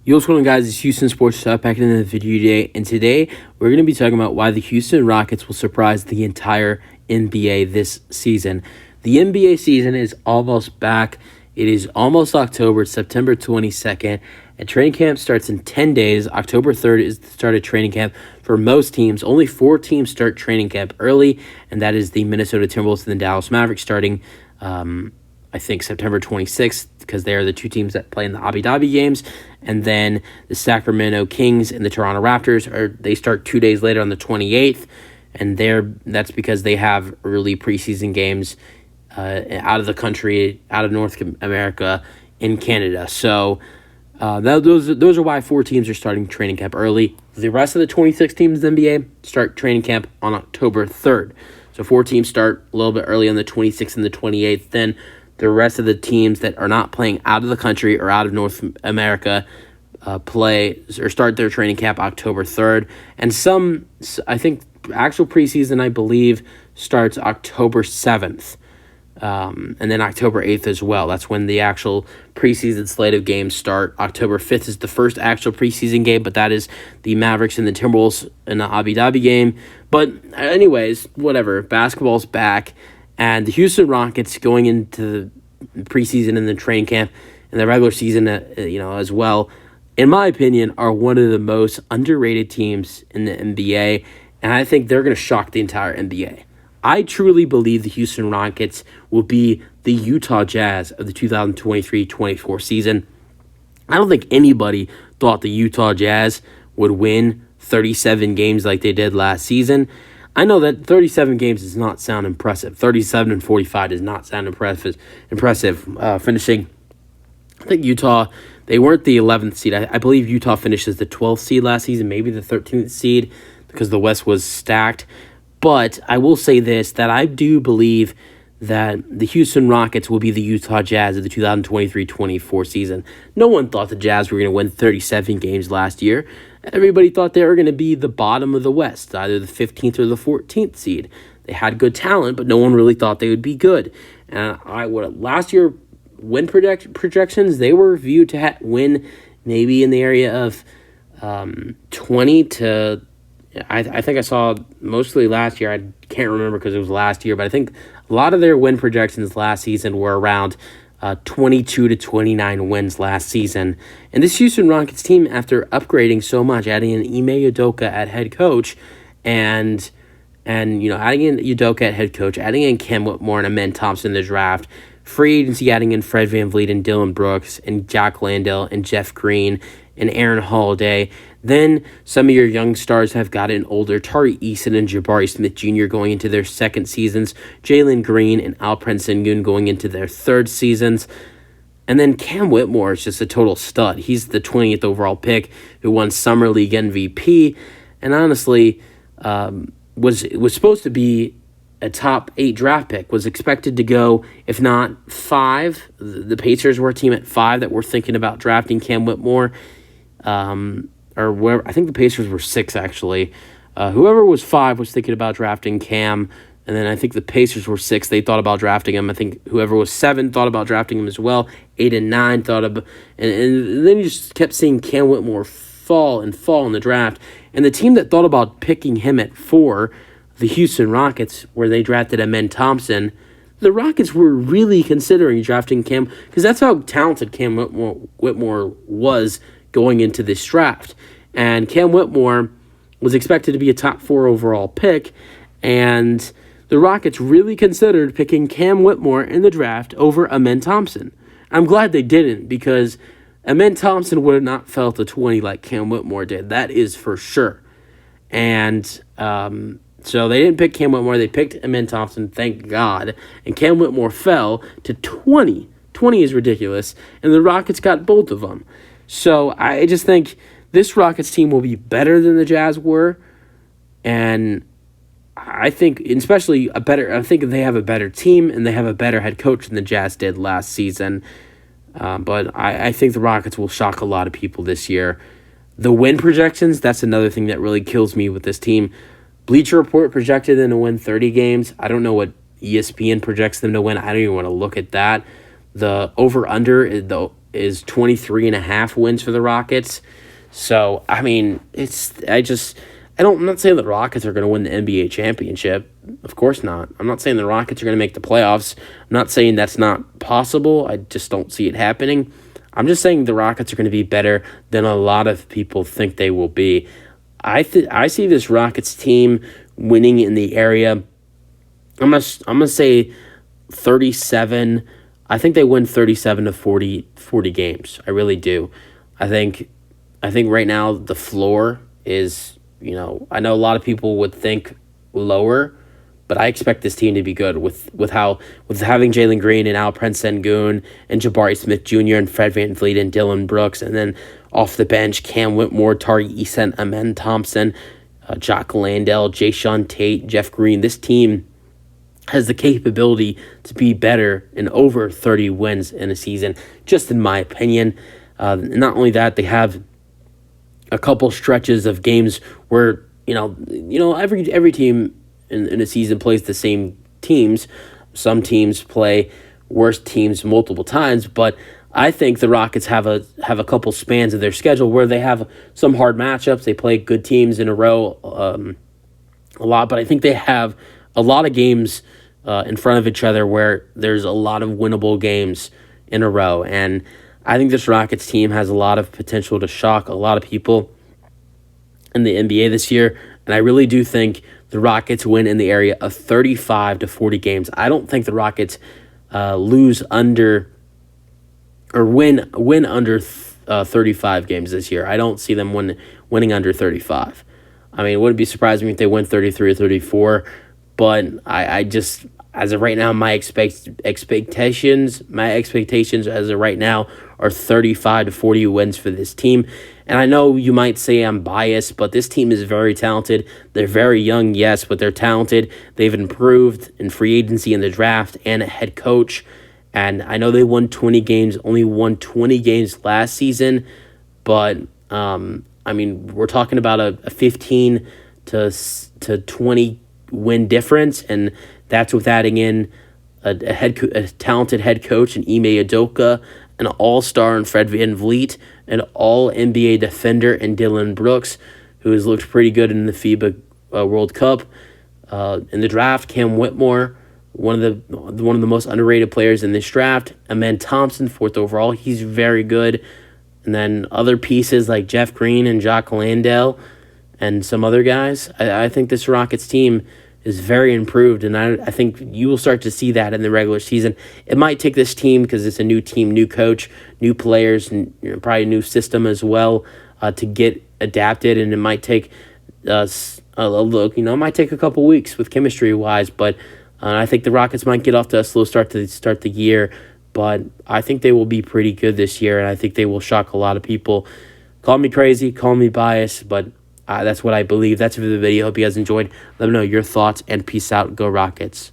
Yo, what's going on, guys? It's Houston Sports Talk back in the video today, and today we're going to be talking about why the Houston Rockets will surprise the entire NBA this season. The NBA season is almost back. It is almost October, September 22nd, and training camp starts in 10 days. October 3rd is the start of training camp for most teams. Only 4 teams start training camp early, and that is the Minnesota Timberwolves and the Dallas Mavericks starting I think September 26th, because they are the 2 teams that play in the Abu Dhabi games. And then the Sacramento Kings and the Toronto Raptors, they start 2 days later on the 28th. And that's because they have early preseason games out of the country, out of North America, in Canada. So those are why 4 teams are starting training camp early. The rest of the 26 teams in the NBA start training camp on October 3rd. So 4 teams start a little bit early on the 26th and the 28th. Then the rest of the teams that are not playing out of the country or out of North America play or start their training camp October 3rd. And some, I think, actual preseason, I believe, starts October 7th. And then October 8th as well. That's when the actual preseason slate of games start. October 5th is the first actual preseason game, but that is the Mavericks and the Timberwolves in the Abu Dhabi game. But anyways, whatever. Basketball's back. And the Houston Rockets going into the preseason and the training camp and the regular season, as well, in my opinion, are one of the most underrated teams in the NBA. And I think they're going to shock the entire NBA. I truly believe the Houston Rockets will be the Utah Jazz of the 2023-24 season. I don't think anybody thought the Utah Jazz would win 37 games like they did last season. I know that 37 games does not sound impressive. 37-45 does not sound impressive. Finishing, I think Utah, they weren't the 11th seed. I believe Utah finished as the 12th seed last season, maybe the 13th seed, because the West was stacked. But I will say this, that I do believe that the Houston Rockets will be the Utah Jazz of the 2023-24 season. No one thought the Jazz were going to win 37 games last year. Everybody thought they were going to be the bottom of the West, either the 15th or the 14th seed. They had good talent, but no one really thought they would be good. And last year, win projections, they were viewed to win maybe in the area of 20 to... I think I saw mostly last year. I can't remember because it was last year, but I think a lot of their win projections last season were around 22 to 29 wins last season. And this Houston Rockets team, after upgrading so much, adding in Ime Udoka at head coach, and adding in Udoka at head coach, adding in Cam Whitmore and Amen Thompson in the draft, free agency adding in Fred VanVleet and Dylan Brooks and Jack Landale and Jeff Green and Aaron Holiday. Then some of your young stars have gotten older. Tari Eason and Jabari Smith Jr. going into their second seasons. Jalen Green and Alperen Sengun going into their third seasons. And then Cam Whitmore is just a total stud. He's the 20th overall pick who won Summer League MVP. And honestly, was supposed to be a top 8 draft pick. Was expected to go, if not 5. The Pacers were a team at 5 that were thinking about drafting Cam Whitmore. Or where I think the Pacers were 6, actually. Whoever was 5 was thinking about drafting Cam, and then I think the Pacers were 6. They thought about drafting him. I think whoever was 7 thought about drafting him as well. 8 and 9 thought about, and then you just kept seeing Cam Whitmore fall in the draft. And the team that thought about picking him at 4, the Houston Rockets, where they drafted Amen Thompson, the Rockets were really considering drafting Cam, because that's how talented Cam Whitmore was going into this draft. And Cam Whitmore was expected to be a top 4 overall pick, and the Rockets really considered picking Cam Whitmore in the draft over Amen Thompson. I'm glad they didn't, because Amen Thompson would have not felt a 20 like Cam Whitmore did. That is for sure. And so they didn't pick Cam Whitmore. They picked Amen Thompson, thank God. And Cam Whitmore fell to 20. 20 is ridiculous. And the Rockets got both of them. So I just think this Rockets team will be better than the Jazz were, and I think I think they have a better team and they have a better head coach than the Jazz did last season. But I think the Rockets will shock a lot of people this year. The win projections, that's another thing that really kills me with this team. Bleacher Report projected them to win 30 games. I don't know what ESPN projects them to win. I don't even want to look at that. The over-under is 23.5 wins for the Rockets. So, I mean, I'm not saying the Rockets are going to win the NBA championship. Of course not. I'm not saying the Rockets are going to make the playoffs. I'm not saying that's not possible. I just don't see it happening. I'm just saying the Rockets are going to be better than a lot of people think they will be. I see this Rockets team winning in the area. I'm gonna say 37. I think they win 37 to 40 games. I really do. I think right now the floor is, I know a lot of people would think lower, but I expect this team to be good with having Jalen Green and Alperen Sengun and Jabari Smith Jr. and Fred VanVleet and Dylan Brooks, and then off the bench, Cam Whitmore, Tari Eason, Amen Thompson, Jock Landale, Jayshawn Tate, Jeff Green. This team has the capability to be better in over 30 wins in a season, just in my opinion. Not only that, they have a couple stretches of games where every team in a season plays the same teams. Some teams play worse teams multiple times, but I think the Rockets have a couple spans of their schedule where they have some hard matchups. They play good teams in a row a lot, but I think they have a lot of games in front of each other where there's a lot of winnable games in a row. And I think this Rockets team has a lot of potential to shock a lot of people in the NBA this year. And I really do think the Rockets win in the area of 35 to 40 games. I don't think the Rockets lose under or win under 35 games this year. I don't see them winning under 35. I mean, it wouldn't be surprising if they win 33 or 34, but I just, as of right now, my expectations as of right now are 35 to 40 wins for this team. And I know you might say I'm biased, but this team is very talented. They're very young, yes, but they're talented. They've improved in free agency, in the draft, and a head coach. And I know they won 20 games, only won 20 games last season, but I mean, we're talking about a 15 to 20 win difference, and that's with adding in a talented head coach in Ime Udoka, an all-star in Fred VanVleet, an all-NBA defender in Dylan Brooks, who has looked pretty good in the FIBA World Cup. In the draft, Cam Whitmore, one of the most underrated players in this draft. Amen Thompson, 4th overall. He's very good. And then other pieces like Jeff Green and Jock Landale and some other guys. I think this Rockets team is very improved, and I think you will start to see that in the regular season. It might take this team, because it's a new team, new coach, new players, and probably a new system as well, to get adapted, and it might take it might take a couple weeks with chemistry-wise, but I think the Rockets might get off to a slow start to start the year, but I think they will be pretty good this year, and I think they will shock a lot of people. Call me crazy, call me biased, but that's what I believe. That's it for the video. Hope you guys enjoyed. Let me know your thoughts, and peace out. Go Rockets.